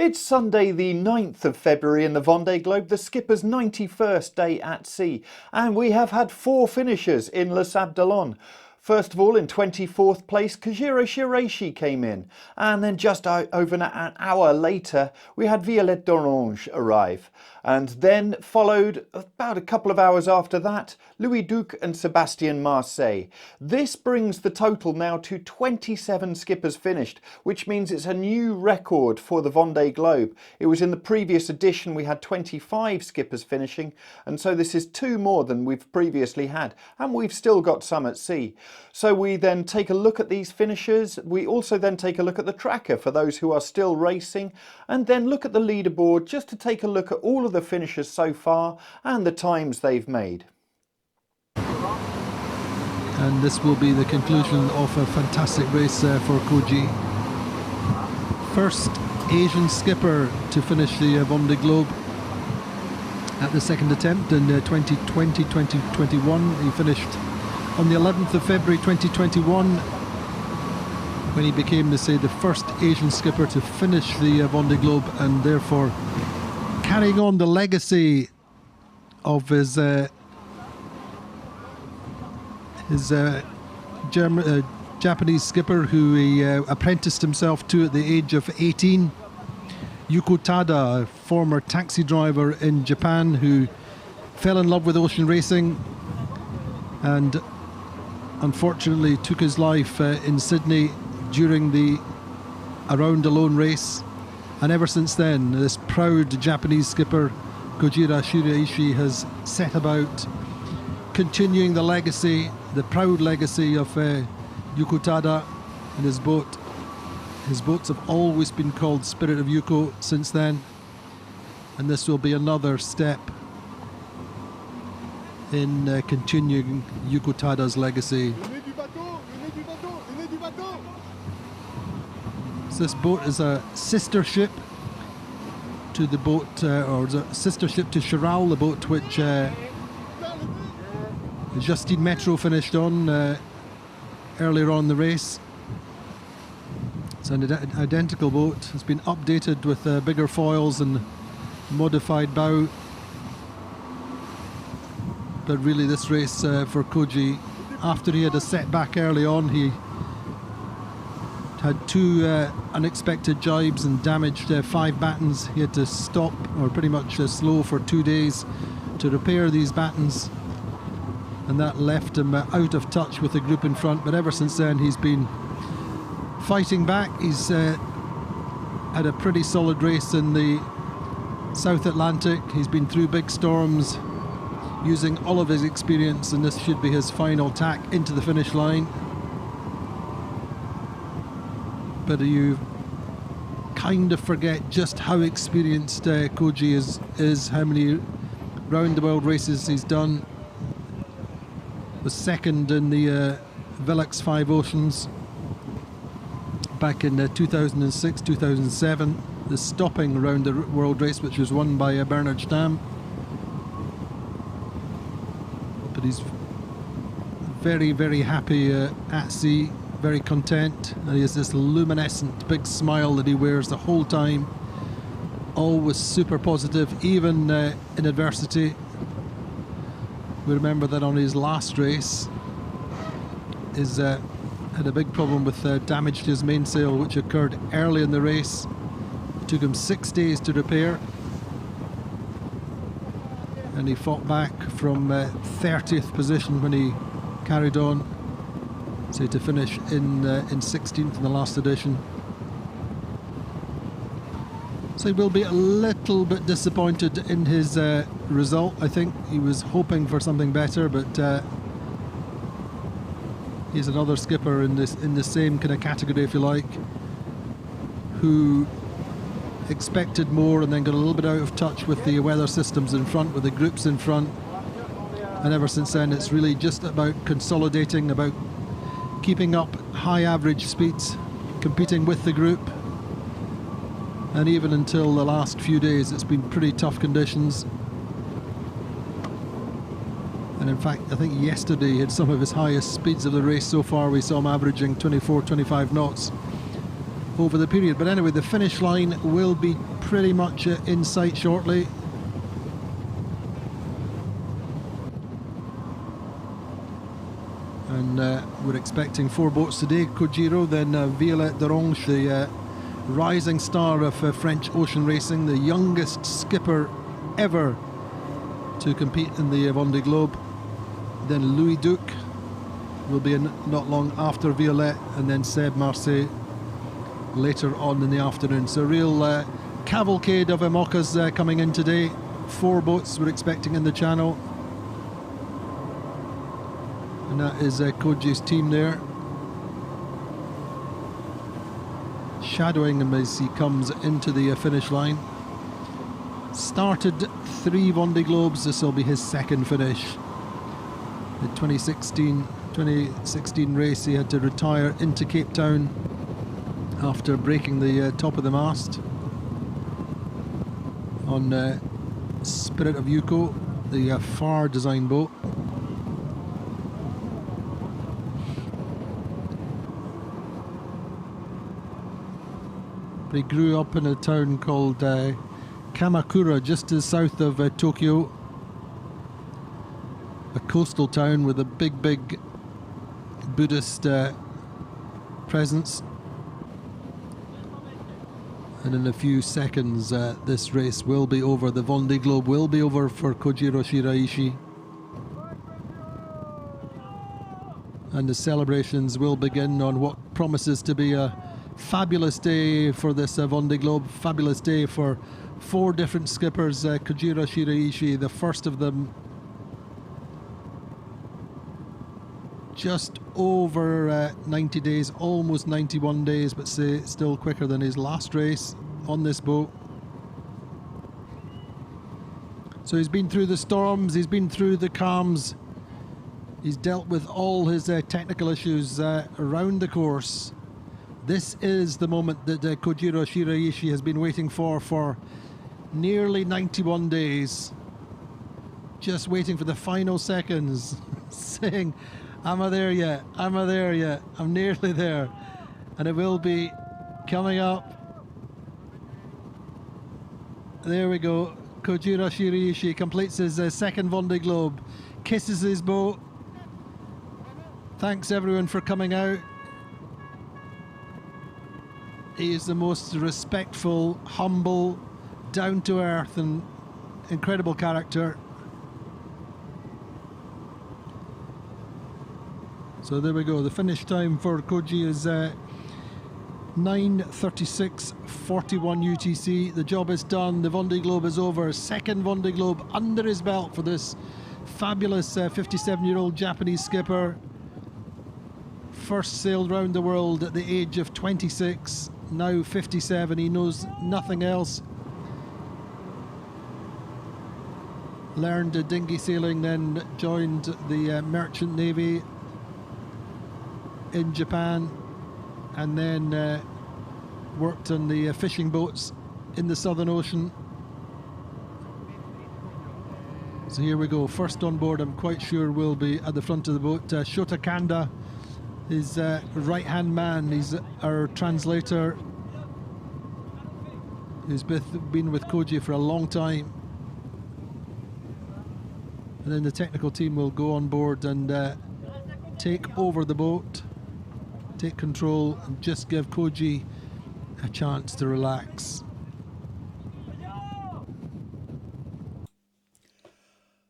It's Sunday the 9th of February in the Vendée Globe, the skipper's 91st day at sea, and we have had 4 finishers in Les Sables d'Olonne. First of all, in 24th place, Kojiro Shiraishi came in, and then just over an hour later, we had Violette Dorange arrive. And then followed, about a couple of hours after that, Louis-Duc and Sébastien Marsset. This brings the total now to 27 skippers finished, which means it's a new record for the Vendée Globe. It was in the previous edition we had 25 skippers finishing, and so this is 2 more than we've previously had, and we've still got some at sea. So we then take a look at these finishers. We also then take a look at the tracker for those who are still racing, and then look at the leaderboard just to take a look at all of the finishers so far and the times they've made. And this will be the conclusion of a fantastic race for Koji. First Asian skipper to finish the Vendée Globe at the second attempt in 2020-2021. He finished on the 11th of February 2021 when he became, to say, the first Asian skipper to finish the Vendée Globe, and therefore carrying on the legacy of his Japanese skipper who he apprenticed himself to at the age of 18. Yuko Tada, a former taxi driver in Japan who fell in love with ocean racing and unfortunately took his life in Sydney during the Around Alone race. And ever since then, this proud Japanese skipper, Kojiro Shiraishi, has set about continuing the legacy, the proud legacy of Yuko Tada and his boat. His boats have always been called Spirit of Yuko since then, and this will be another step in continuing Yuko Tada's legacy. So this boat is a sister ship to the boat, or is a sister ship to Chiral, the boat which Justine Metro finished on earlier on in the race. It's an identical boat. It's been updated with bigger foils and modified bow. But really this race for Koji, after he had a setback early on, he had 2 unexpected jibes and damaged 5 battens. He had to stop, or pretty much slow, for 2 days to repair these battens, and that left him out of touch with the group in front. But ever since then he's been fighting back. He's had a pretty solid race in the South Atlantic. He's been through big storms using all of his experience, and this should be his final tack into the finish line. But you kind of forget just how experienced Koji is, how many round the world races he's done. Was second in the Velux 5 Oceans back in 2006, 2007, the stopping around the world race, which was won by Bernard Stamm. But he's very, very happy at sea, very content, and he has this luminescent big smile that he wears the whole time, always super positive, even in adversity. We remember that on his last race, he's had a big problem with damage to his mainsail, which occurred early in the race. It took him 6 days to repair, and he fought back from 30th position when he carried on, so to finish in 16th in the last edition. So he will be a little bit disappointed in his result. I think he was hoping for something better, but he's another skipper in the same kind of category, if you like, who expected more and then got a little bit out of touch with the weather systems in front, with the groups in front. And ever since then, it's really just about consolidating, about keeping up high average speeds, competing with the group. And even until the last few days, it's been pretty tough conditions. And in fact, I think yesterday he had some of his highest speeds of the race so far. We saw him averaging 24, 25 knots over the period. But anyway, the finish line will be pretty much in sight shortly. And we're expecting 4 boats today. Kojiro, then Violette Dorange, the rising star of French ocean racing, the youngest skipper ever to compete in the Vendée Globe. Then Louis Duc will be in not long after Violette, and then Seb Marsset later on in the afternoon. So a real cavalcade of IMOCAs coming in today. 4 boats we're expecting in the channel. And that is Koji's team there, shadowing him as he comes into the finish line. Started 3 Vendée Globes, this will be his second finish. The 2016 race he had to retire into Cape Town after breaking the top of the mast on Spirit of Yuko, the Far design boat. But he grew up in a town called Kamakura, just to the south of Tokyo. A coastal town with a big Buddhist presence. And in a few seconds this race will be over. The Vendée Globe will be over for Kojiro Shiraishi. And the celebrations will begin on what promises to be a fabulous day for this Vendée Globe. Fabulous day for 4 different skippers. Kojiro Shiraishi, the first of them, just over 90 days, almost 91 days, but still quicker than his last race on this boat. So he's been through the storms, he's been through the calms, he's dealt with all his technical issues around the course. This is the moment that Kojiro Shiraishi has been waiting for nearly 91 days. Just waiting for the final seconds, saying, am I there yet? Am I there yet? I'm nearly there. And it will be coming up. There we go. Kojiro Shiraishi completes his second Vendée Globe. Kisses his boat. Thanks everyone for coming out. He is the most respectful, humble, down-to-earth and incredible character. So there we go. The finish time for Koji is 9:36:41 UTC. The job is done. The Vendée Globe is over. Second Vendée Globe under his belt for this fabulous 57-year-old Japanese skipper. First sailed round the world at the age of 26. Now 57. He knows nothing else. Learned dinghy sailing, then joined the merchant navy in Japan, and then worked on the fishing boats in the Southern Ocean. So here we go. First on board, I'm quite sure will be at the front of the boat. Shota Kanda, his right-hand man. He's our translator, who's been with Koji for a long time. And then the technical team will go on board and take over the boat, take control, and just give Koji a chance to relax.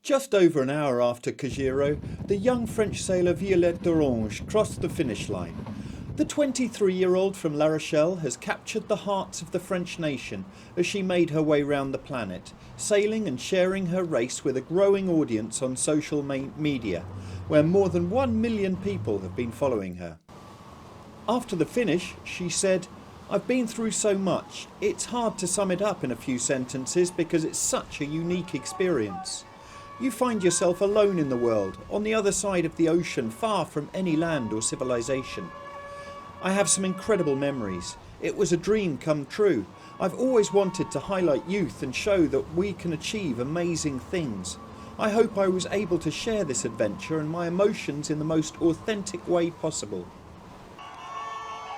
Just over an hour after Kojiro, the young French sailor Violette Dorange crossed the finish line. The 23-year-old from La Rochelle has captured the hearts of the French nation as she made her way round the planet, sailing and sharing her race with a growing audience on social media, where more than 1 million people have been following her. After the finish, she said, "I've been through so much, it's hard to sum it up in a few sentences because it's such a unique experience. You find yourself alone in the world, on the other side of the ocean, far from any land or civilization. I have some incredible memories. It was a dream come true. I've always wanted to highlight youth and show that we can achieve amazing things. I hope I was able to share this adventure and my emotions in the most authentic way possible."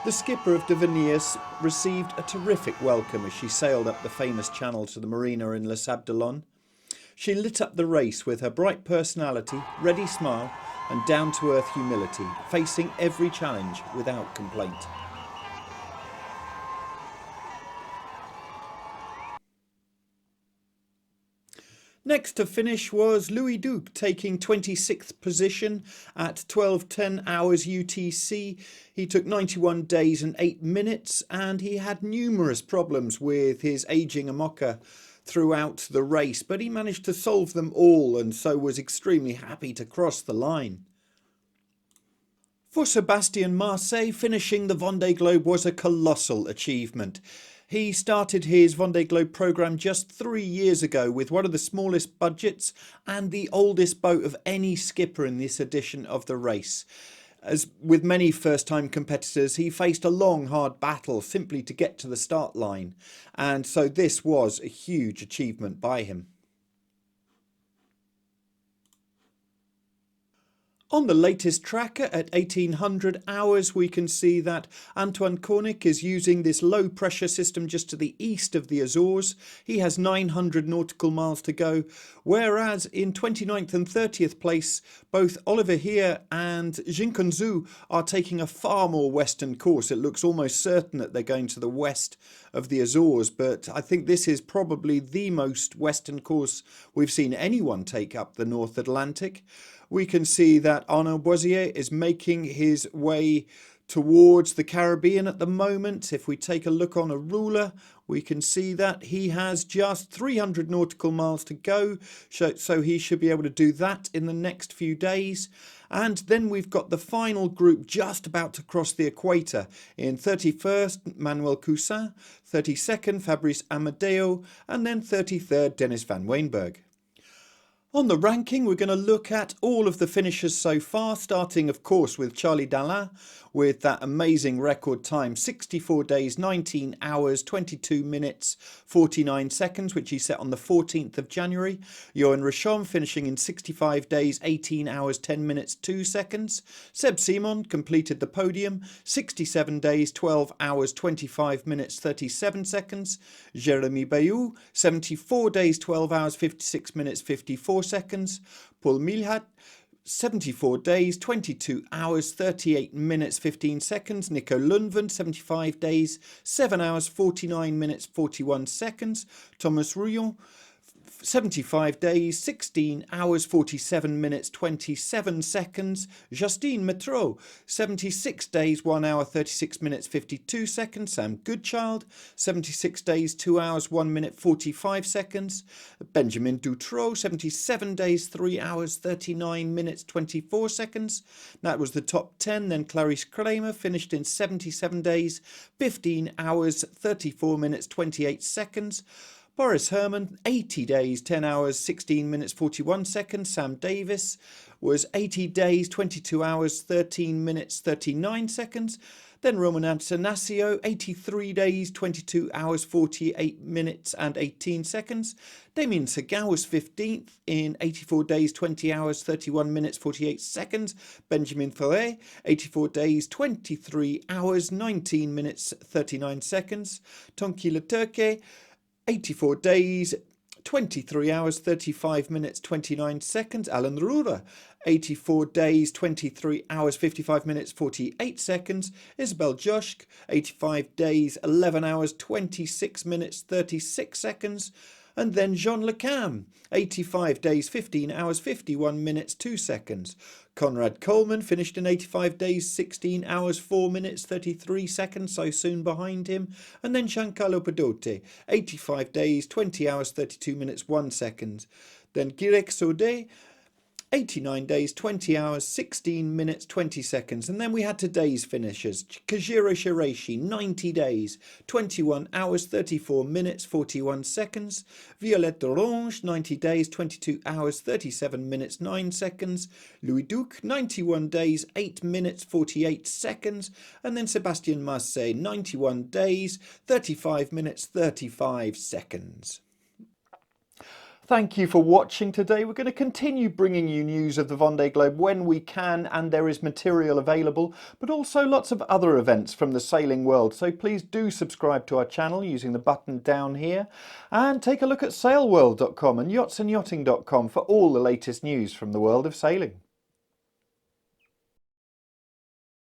The skipper of de Venus received a terrific welcome as she sailed up the famous channel to the marina in Les Sables d'Olonne. She lit up the race with her bright personality, ready smile and down-to-earth humility, facing every challenge without complaint. Next to finish was Louis Duc, taking 26th position at 12:10 hours UTC. He took 91 days and 8 minutes, and he had numerous problems with his ageing Amoca throughout the race, but he managed to solve them all and so was extremely happy to cross the line. For Sébastien Marsset, finishing the Vendée Globe was a colossal achievement. He started his Vendée Globe programme just 3 years ago with one of the smallest budgets and the oldest boat of any skipper in this edition of the race. As with many first-time competitors, he faced a long, hard battle simply to get to the start line, and so this was a huge achievement by him. On the latest tracker at 1800 hours, we can see that Antoine Cornic is using this low pressure system just to the east of the Azores. He has 900 nautical miles to go, whereas in 29th and 30th place, both Oliver Here and Jinkun Zhu are taking a far more western course. It looks almost certain that they're going to the west of the Azores, but I think this is probably the most western course we've seen anyone take up the North Atlantic. We can see that Arnaud Boisier is making his way towards the Caribbean at the moment. If we take a look on a ruler, we can see that he has just 300 nautical miles to go, so he should be able to do that in the next few days. And then we've got the final group just about to cross the equator. In 31st, Manuel Cousin, 32nd, Fabrice Amadeo, and then 33rd, Dennis van Weenberg. On the ranking, we're going to look at all of the finishers so far, starting of course with Charlie Dalin with that amazing record time, 64 days, 19 hours, 22 minutes, 49 seconds, which he set on the 14th of January. Johan Richomme finishing in 65 days, 18 hours, 10 minutes, 2 seconds. Seb Simon completed the podium, 67 days, 12 hours, 25 minutes, 37 seconds. Jérémy Bayou, 74 days, 12 hours, 56 minutes, 54 seconds. Paul Milhat, 74 days, 22 hours, 38 minutes, 15 seconds. Nico Lundvend, 75 days, 7 hours, 49 minutes, 41 seconds. Thomas Rouillon, 75 days, 16 hours, 47 minutes, 27 seconds. Justine Metreau, 76 days, 1 hour, 36 minutes, 52 seconds. Sam Goodchild, 76 days, 2 hours, 1 minute, 45 seconds. Benjamin Dutroux, 77 days, 3 hours, 39 minutes, 24 seconds. That was the top 10. Then Clarice Kramer finished in 77 days, 15 hours, 34 minutes, 28 seconds. Boris Herman, 80 days, 10 hours, 16 minutes, 41 seconds. Sam Davis was 80 days, 22 hours, 13 minutes, 39 seconds. Then Roman Antanasio, 83 days, 22 hours, 48 minutes and 18 seconds. Damien Segal was 15th in 84 days, 20 hours, 31 minutes, 48 seconds. Benjamin Ferret, 84 days, 23 hours, 19 minutes, 39 seconds. Tonki Leturke, 84 days, 23 hours, 35 minutes, 29 seconds. Alan Rura, 84 days, 23 hours, 55 minutes, 48 seconds. Isabel Joschk, 85 days, 11 hours, 26 minutes, 36 seconds. And then Jean Le Cam, 85 days, 15 hours, 51 minutes, 2 seconds. Conrad Coleman finished in 85 days, 16 hours, 4 minutes, 33 seconds, so soon behind him. And then Giancarlo Pedote, 85 days, 20 hours, 32 minutes, 1 second. Then Girek Saudet, 89 days, 20 hours, 16 minutes, 20 seconds. And then we had today's finishers. Kojiro Shiraishi, 90 days, 21 hours, 34 minutes, 41 seconds. Violette Dorange, 90 days, 22 hours, 37 minutes, 9 seconds. Louis Duc, 91 days, 8 minutes, 48 seconds. And then Sébastien Marsset, 91 days, 35 minutes, 35 seconds. Thank you for watching today. We're going to continue bringing you news of the Vendée Globe when we can, and there is material available, but also lots of other events from the sailing world. So please do subscribe to our channel using the button down here, and take a look at sailworld.com and yachtsandyachting.com for all the latest news from the world of sailing.